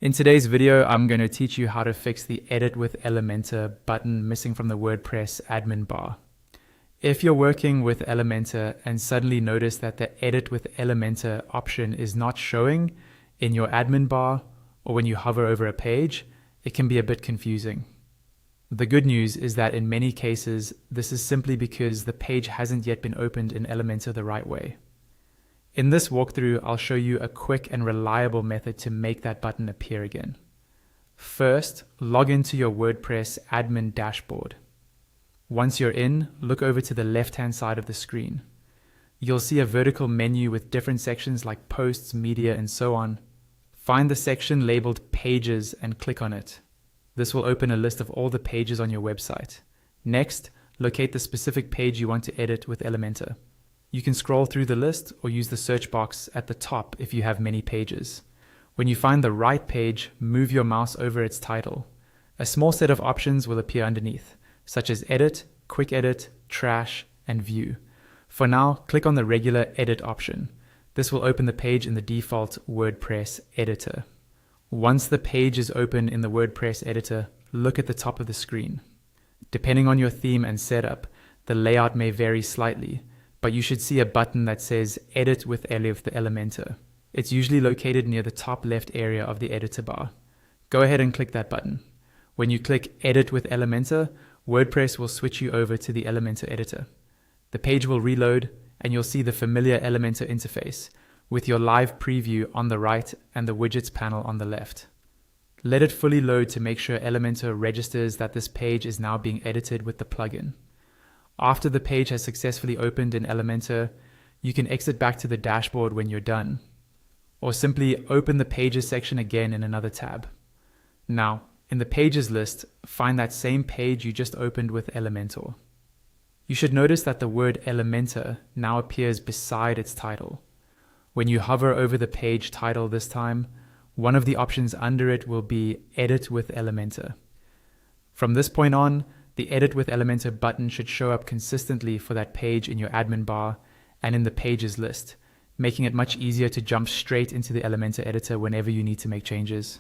In today's video, I'm going to teach you how to fix the Edit with Elementor button missing from the WordPress admin bar. If you're working with Elementor and suddenly notice that the Edit with Elementor option is not showing in your admin bar or when you hover over a page, it can be a bit confusing. The good news is that in many cases, this is simply because the page hasn't yet been opened in Elementor the right way. In this walkthrough, I'll show you a quick and reliable method to make that button appear again. First, log into your WordPress admin dashboard. Once you're in, look over to the left-hand side of the screen. You'll see a vertical menu with different sections like posts, media, and so on. Find the section labeled Pages and click on it. This will open a list of all the pages on your website. Next, locate the specific page you want to edit with Elementor. You can scroll through the list or use the search box at the top if you have many pages. When you find the right page, move your mouse over its title. A small set of options will appear underneath, such as Edit, Quick Edit, Trash, and View. For now, click on the regular Edit option. This will open the page in the default WordPress editor. Once the page is open in the WordPress editor, look at the top of the screen. Depending on your theme and setup, the layout may vary slightly, but you should see a button that says Edit with Elementor. It's usually located near the top left area of the editor bar. Go ahead and click that button. When you click Edit with Elementor, WordPress will switch you over to the Elementor editor. The page will reload and you'll see the familiar Elementor interface with your live preview on the right and the widgets panel on the left. Let it fully load to make sure Elementor registers that this page is now being edited with the plugin. After the page has successfully opened in Elementor, you can exit back to the dashboard when you're done, or simply open the Pages section again in another tab. Now, in the Pages list, find that same page you just opened with Elementor. You should notice that the word Elementor now appears beside its title. When you hover over the page title this time, one of the options under it will be Edit with Elementor. From this point on, the Edit with Elementor button should show up consistently for that page in your admin bar and in the Pages list, making it much easier to jump straight into the Elementor editor whenever you need to make changes.